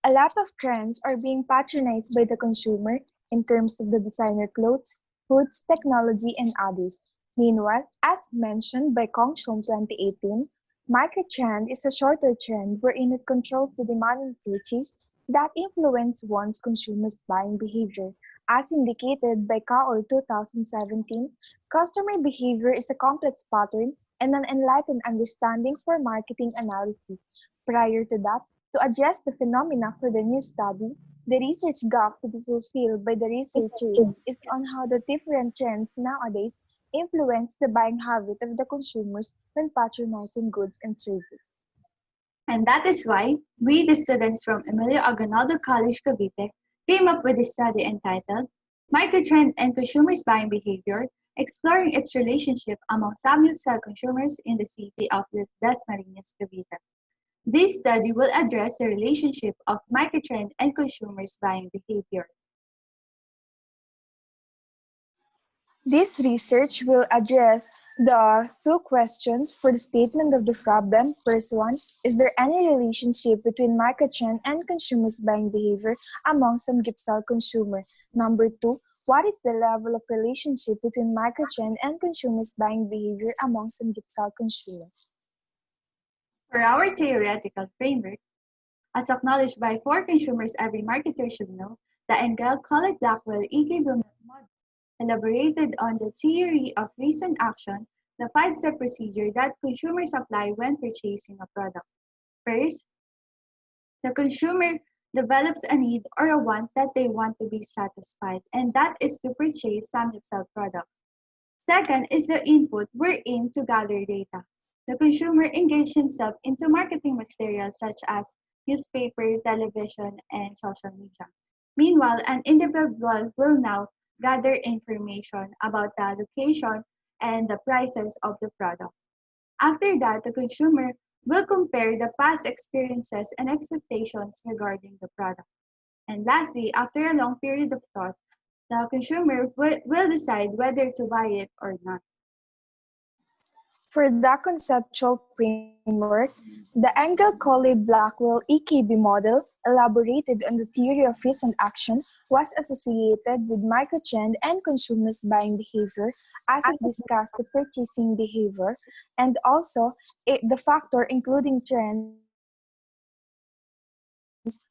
A lot of trends are being patronized by the consumer in terms of the designer clothes, foods, technology, and others. Meanwhile, as mentioned by Kongshom 2018, microtrend is a shorter trend wherein it controls the demand and purchase that influence one's consumers' buying behavior. As indicated by Kaur 2017, customer behavior is a complex pattern and an enlightened understanding for marketing analysis. Prior to that, to address the phenomena for the new study, the research gap to be fulfilled by the researchers is on how the different trends nowadays influence the buying habit of the consumers when patronizing goods and services. And that is why we, the students from Emilio Aguinaldo College, Cavite, came up with a study entitled Microtrend and Consumers' Buying Behavior, exploring its relationship among Samgyeopsal consumers in the city of Dasmariñas, Cavite. This study will address the relationship of microtrend and consumers' buying behavior. This research will address the two questions for the statement of the problem. First one, is there any relationship between microtrend and consumers' buying behavior among some Gipsal consumer? Number two, what is the level of relationship between microtrend and consumers' buying behavior among some Gipsal consumer? For our theoretical framework, as acknowledged by four consumers every marketer should know, the Engel Collett Blackwell EK model elaborated on the theory of reason action, the five-step procedure that consumers apply when purchasing a product. First, the consumer develops a need or a want that they want to be satisfied, and that is to purchase Samgyeopsal product. Second is the input wherein to gather data. The consumer engaged himself into marketing materials such as newspaper, television, and social media. Meanwhile, an individual will now gather information about the location and the prices of the product. After that, the consumer will compare the past experiences and expectations regarding the product. And lastly, after a long period of thought, the consumer will decide whether to buy it or not. For that conceptual framework, the Engel-Colley-Blackwell EKB model, elaborated on the theory of reason action, was associated with microtrend and consumers' buying behavior as it discussed the purchasing behavior and also the factor including trends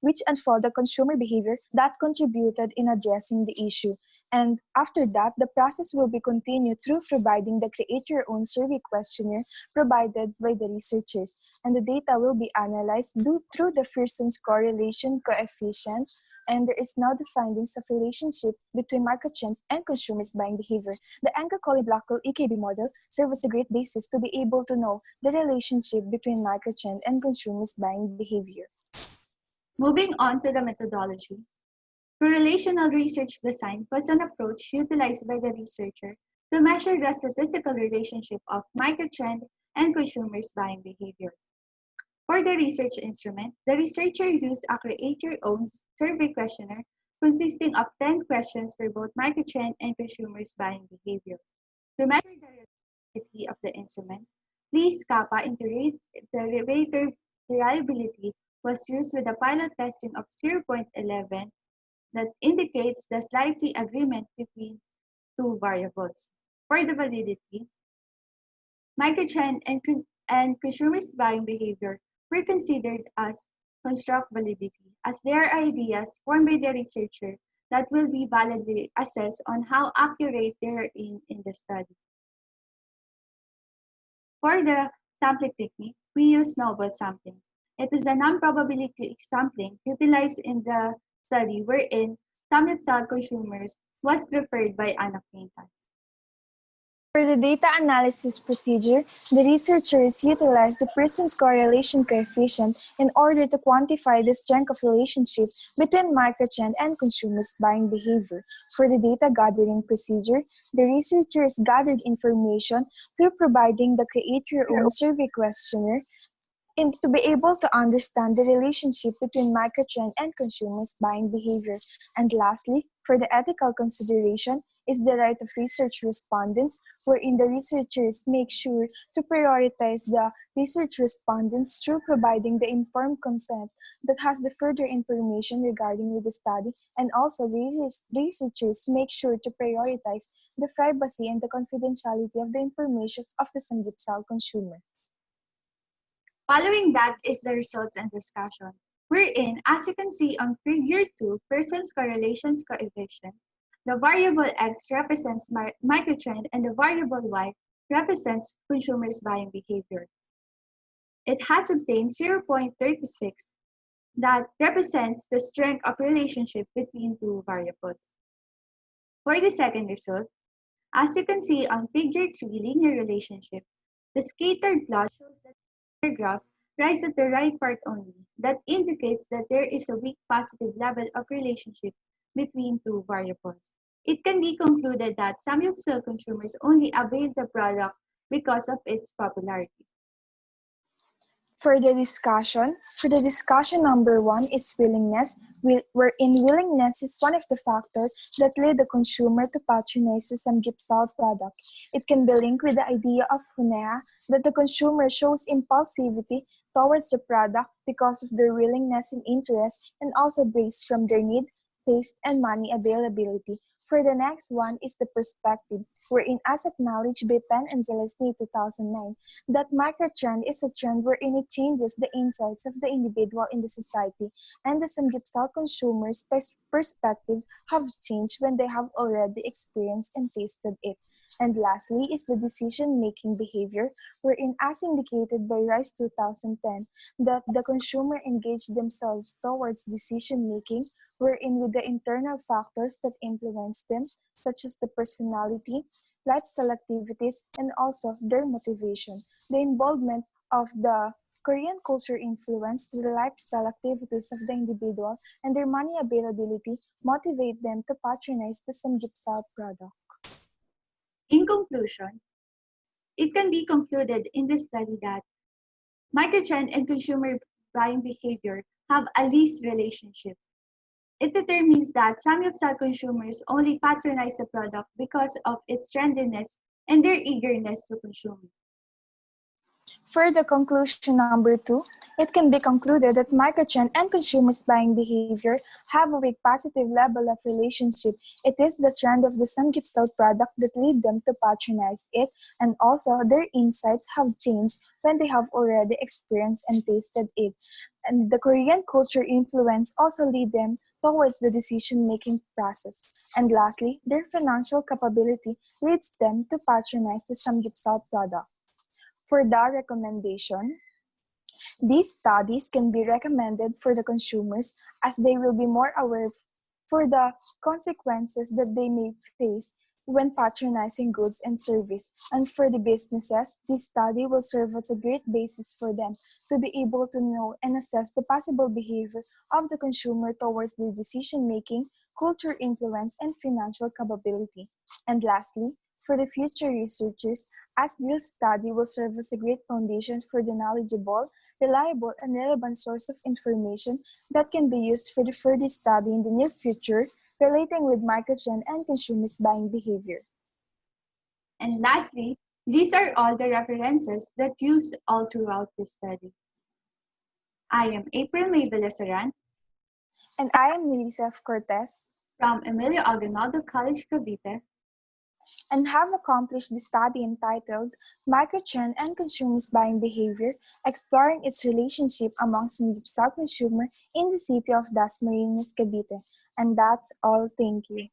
which unfold the consumer behavior that contributed in addressing the issue. And after that, the process will be continued through providing the create your own survey questionnaire provided by the researchers. And the data will be analyzed through the Pearson's correlation coefficient. And there is now the findings of relationship between microtrend and consumers' buying behavior. The Engel-Colley-Blackwell EKB model serves as a great basis to be able to know the relationship between microtrend and consumers' buying behavior. Moving on to the methodology. Correlational research design was an approach utilized by the researcher to measure the statistical relationship of microtrend and consumers' buying behavior. For the research instrument, the researcher used a create-your-own survey questionnaire consisting of 10 questions for both microtrend and consumers' buying behavior. To measure the reliability of the instrument, Lee's kappa iterator reliability was used with a pilot testing of 0.11 that indicates the slightly agreement between two variables. For the validity, microtrend and consumers' buying behavior were considered as construct validity, as they are ideas formed by the researcher that will be validly assessed on how accurate they are in the study. For the sampling technique, we use novel sampling. It is a non-probability sampling utilized in the study wherein Samgyeopsal consumers was referred by an acquaintance. For the data analysis procedure, the researchers utilized the Pearson's correlation coefficient in order to quantify the strength of relationship between microtrend and consumers' buying behavior. For the data gathering procedure, the researchers gathered information through providing the create your own survey questionnaire to be able to understand the relationship between microtrend and consumers' buying behavior. And lastly, for the ethical consideration, is the right of research respondents, wherein the researchers make sure to prioritize the research respondents through providing the informed consent that has the further information regarding with the study, and also the researchers make sure to prioritize the privacy and the confidentiality of the information of the Samgyeopsal consumer. Following that is the results and discussion, wherein, as you can see on figure 2, Pearson's correlations coefficient, the variable x represents microtrend and the variable y represents consumers' buying behavior. It has obtained 0.36 that represents the strength of relationship between two variables. For the second result, as you can see on figure 3 linear relationship, the scattered plot shows that the graph rise at the right part only. That indicates that there is a weak positive level of relationship between two variables. It can be concluded that Samgyeopsal consumers only avail the product because of its popularity. For the discussion number 1 is willingness, wherein willingness is one of the factors that lead the consumer to patronize the Samgyeopsal product. It can be linked with the idea of hunea, that the consumer shows impulsivity towards the product because of their willingness and interest, and also based from their need, taste, and money availability. For the next one is the perspective, wherein as acknowledged by Penn and Zelensky 2009, that microtrend is a trend wherein it changes the insights of the individual in the society, and the Samgyeopsal consumers' perspective have changed when they have already experienced and tasted it. And lastly is the decision-making behavior, wherein as indicated by Rice 2010, that the consumer engage themselves towards decision-making, wherein with the internal factors that influence them, such as the personality, lifestyle activities, and also their motivation. The involvement of the Korean culture influence to the lifestyle activities of the individual and their money availability motivate them to patronize the Samgyeopsal product. In conclusion, it can be concluded in this study that microtrend and consumer buying behavior have a least relationship. It determines that Samgyeopsal consumers only patronize the product because of its trendiness and their eagerness to consume. For the conclusion number 2, it can be concluded that microtrend and consumers' buying behavior have a weak positive level of relationship. It is the trend of the Samgyeopsal product that lead them to patronize it, and also their insights have changed when they have already experienced and tasted it. And the Korean culture influence also lead them towards the decision-making process. And lastly, their financial capability leads them to patronize the Samgyeopsal product. For the recommendation, these studies can be recommended for the consumers as they will be more aware for the consequences that they may face when patronizing goods and service. And for the businesses, this study will serve as a great basis for them to be able to know and assess the possible behavior of the consumer towards their decision-making, culture influence, and financial capability. And lastly, for the future researchers, as this study will serve as a great foundation for the knowledgeable, reliable, and relevant source of information that can be used for the further study in the near future relating with microtrend and consumers' buying behavior. And lastly, these are all the references that used all throughout this study. I am April May Belasaran. And I am Melissa F. Cortez. From Emilio Aguinaldo College, Cavite. And have accomplished the study entitled Microtrend and Consumers' Buying Behavior, exploring its relationship among Samgyeopsal consumer in the city of Dasmariñas, Cavite. And that's all. Thank you.